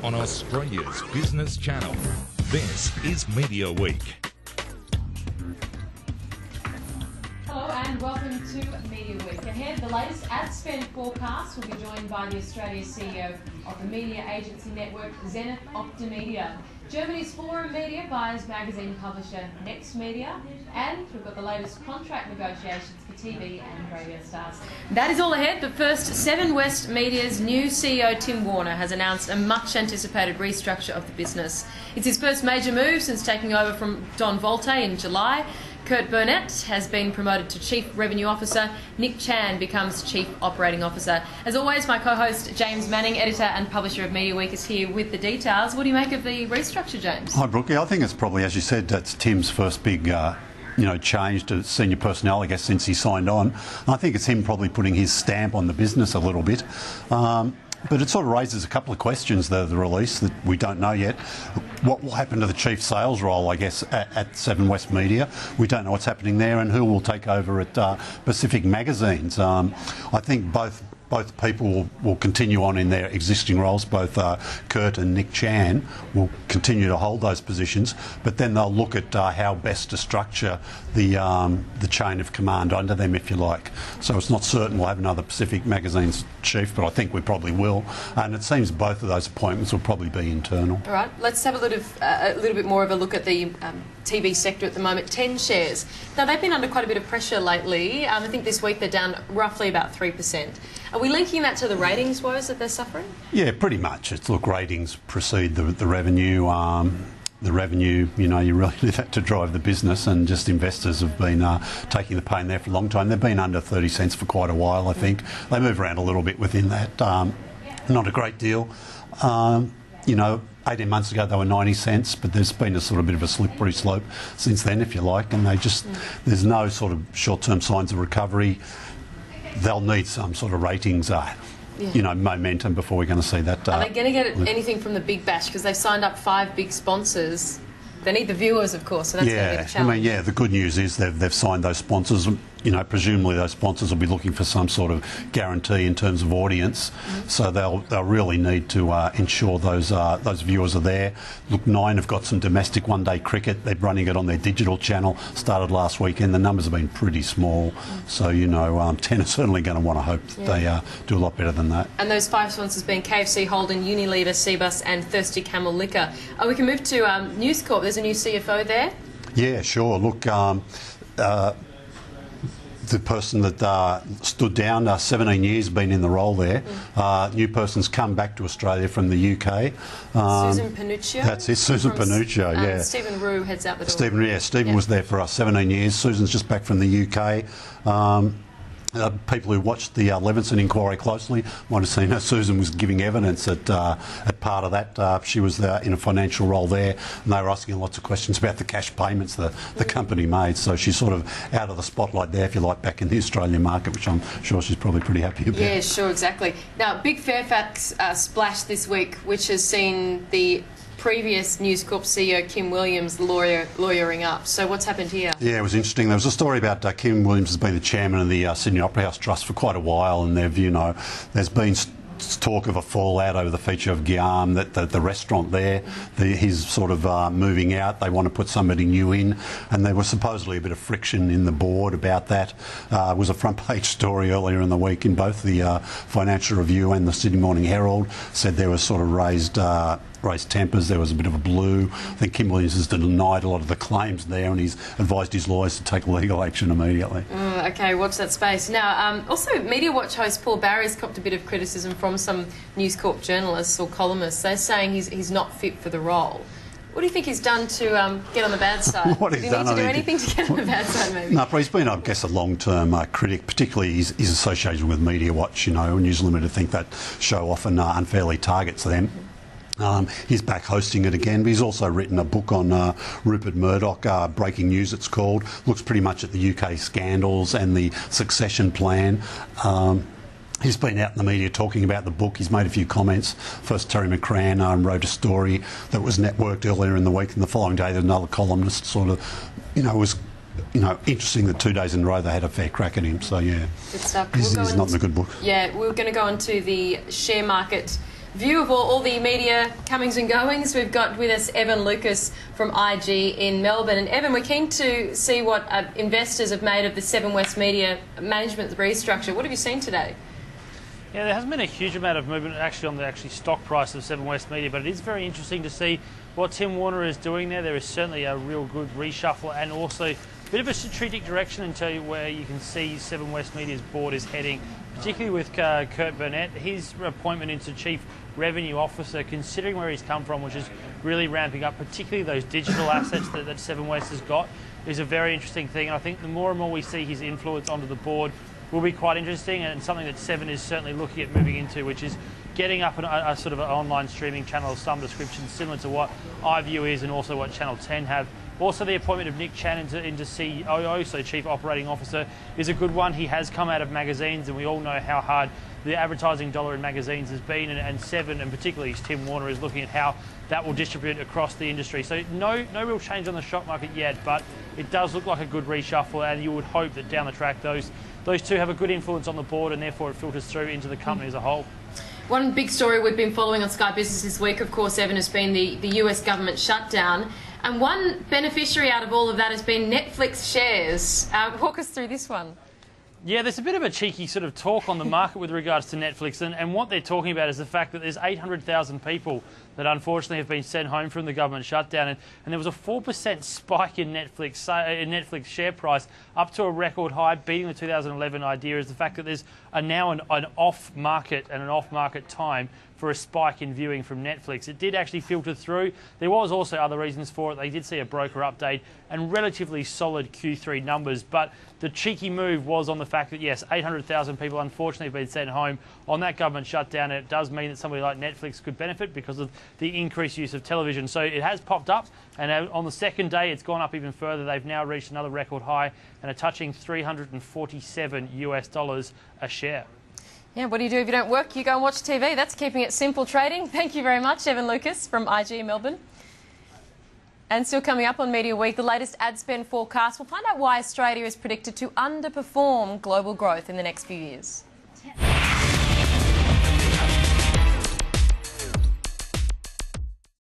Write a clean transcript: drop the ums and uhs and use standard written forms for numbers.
on Australia's business channel. This is Mediaweek. Hello and welcome to Mediaweek. Ahead, the latest ad spend forecast will be joined by the Australia CEO of the media agency network Zenith Optimedia, Germany's Forum Media buyers magazine publisher Next Media, and we've got the latest contract negotiations for TV and radio stars. That is all ahead, but first, Seven West Media's new CEO Tim Warner has announced a much anticipated restructure of the business. It's his first major move since taking over from Don Volte in July. Kurt Burnett has been promoted to Chief Revenue Officer. Nick Chan becomes Chief Operating Officer. As always, my co-host James Manning, editor and publisher of Mediaweek, is here with the details. What do you make of the restructure, James? Hi, Brooke. I think it's probably, as you said, that's Tim's first big change to senior personnel, I guess, since he signed on. And I think it's him probably putting his stamp on the business a little bit. But it sort of raises a couple of questions, the release, that we don't know yet. What will happen to the chief sales role, I guess, at Seven West Media? We don't know what's happening there, and who will take over at Pacific Magazines. I think both people will continue on in their existing roles. Both Kurt and Nick Chan will continue to hold those positions, but then they'll look at how best to structure the chain of command under them, if you like. So it's not certain we'll have another Pacific Magazine's chief, but I think we probably will. And it seems both of those appointments will probably be internal. All right, let's have a little bit more of a look at the TV sector at the moment. 10 shares. Now, they've been under quite a bit of pressure lately. I think this week they're down roughly about 3%. Are we linking that to the ratings woes that they're suffering? Yeah, pretty much. Look, ratings precede the revenue. The revenue, you really need that to drive the business, and just investors have been taking the pain there for a long time. They've been under 30 cents for quite a while, I think. They move around a little bit within that. Not a great deal. 18 months ago they were 90 cents, but there's been a sort of bit of a slippery slope since then, if you like, and there's no sort of short-term signs of recovery. They'll need some sort of ratings momentum before we're going to see that. Are they going to get anything from the Big Bash? Because they've signed up 5 big sponsors. They need the viewers, of course, so that's going to be the challenge. The good news is they've signed those sponsors. Presumably those sponsors will be looking for some sort of guarantee in terms of audience. So they'll really need to ensure those viewers are there. Look, Nine have got some domestic one-day cricket. They're running it on their digital channel. Started last weekend. The numbers have been pretty small. So 10 are certainly going to want to hope that they do a lot better than that. And those 5 sponsors being KFC, Holden, Unilever, Seabus, and Thirsty Camel Liquor. We can move to News Corp. There's a new CFO there. Yeah, sure. Look. The person that stood down, 17 years been in the role there. New person's come back to Australia from the UK. Susan Panuccio. That's it, Susan Panuccio, yeah. Stephen Rue heads out the door. Stephen was there for 17 years. Susan's just back from the UK. People who watched the Levinson inquiry closely might have seen Susan was giving evidence at part of that. She was in a financial role there, and they were asking lots of questions about the cash payments the company made. So she's sort of out of the spotlight there, if you like, back in the Australian market, which I'm sure she's probably pretty happy about. Yeah, sure, exactly. Now, big Fairfax splash this week, which has seen the previous News Corp CEO Kim Williams lawyering up. So what's happened here? Yeah, it was interesting. There was a story about Kim Williams has been the chairman of the Sydney Opera House Trust for quite a while, and there's been talk of a fallout over the feature of Guillaume, that the restaurant there, he's sort of moving out. They want to put somebody new in, and there was supposedly a bit of friction in the board about that. It was a front page story earlier in the week in both the Financial Review and the Sydney Morning Herald. Said there was sort of raised tempers. There was a bit of a blue. I think Kim Williams has denied a lot of the claims there, and he's advised his lawyers to take legal action immediately. Okay, watch that space. Now, also, Media Watch host Paul Barry's copped a bit of criticism from some News Corp journalists or columnists. They're saying he's not fit for the role. What do you think he's done to get on the bad side? Did he need to do anything to get on the bad side, maybe? No, but he's been, I guess, a long-term critic, particularly he's associated with Media Watch, News Limited. Think that show often unfairly targets them. He's back hosting it again, but he's also written a book on Rupert Murdoch, Breaking News it's called. Looks pretty much at the UK scandals and the succession plan. He's been out in the media talking about the book. He's made a few comments. First, Terry McCrann wrote a story that was networked earlier in the week, and the following day another columnist sort of, was interesting that 2 days in a row they had a fair crack at him. So, yeah, good stuff. He's not in a good book. Yeah, we're going to go on to the share market view of all the media comings and goings. We've got with us Evan Lucas from IG in Melbourne. And Evan, we're keen to see what investors have made of the Seven West Media management restructure. What have you seen today? Yeah, there hasn't been a huge amount of movement actually on the stock price of Seven West Media, but it is very interesting to see what Tim Warner is doing there. There is certainly a real good reshuffle and also a bit of a strategic direction into where you can see Seven West Media's board is heading, particularly with Kurt Burnett. His appointment into Chief Revenue Officer, considering where he's come from, which is really ramping up, particularly those digital assets that Seven West has got, is a very interesting thing. And I think the more and more we see his influence onto the board will be quite interesting, and something that Seven is certainly looking at moving into, which is getting up a sort of an online streaming channel of some description, similar to what iView is and also what Channel 10 have. Also, the appointment of Nick Chan into COO, so Chief Operating Officer, is a good one. He has come out of magazines, and we all know how hard the advertising dollar in magazines has been, and Seven, and particularly Tim Warner, is looking at how that will distribute across the industry. So no real change on the stock market yet, but it does look like a good reshuffle, and you would hope that down the track those two have a good influence on the board, and therefore it filters through into the company as a whole. One big story we've been following on Sky Business this week, of course, Evan, has been the US government shutdown. And one beneficiary out of all of that has been Netflix shares. Walk us through this one. Yeah, there's a bit of a cheeky sort of talk on the market with regards to Netflix, and what they're talking about is the fact that there's 800,000 people that unfortunately have been sent home from the government shutdown, and there was a 4% spike in Netflix share price up to a record high, beating the 2011 idea, is the fact that there's now an off-market and an off-market time for a spike in viewing from Netflix. It did actually filter through. There was also other reasons for it. They did see a broker update and relatively solid Q3 numbers, but the cheeky move was on the fact that, yes, 800,000 people unfortunately have been sent home on that government shutdown, and it does mean that somebody like Netflix could benefit because of the increased use of television. So it has popped up, and on the second day it's gone up even further. They've now reached another record high and are touching $347 a share. Yeah, what do you do if you don't work? You go and watch TV. That's keeping it simple trading. Thank you very much, Evan Lucas from IG Melbourne. And still coming up on Media Week, the latest ad spend forecast. We'll find out why Australia is predicted to underperform global growth in the next few years.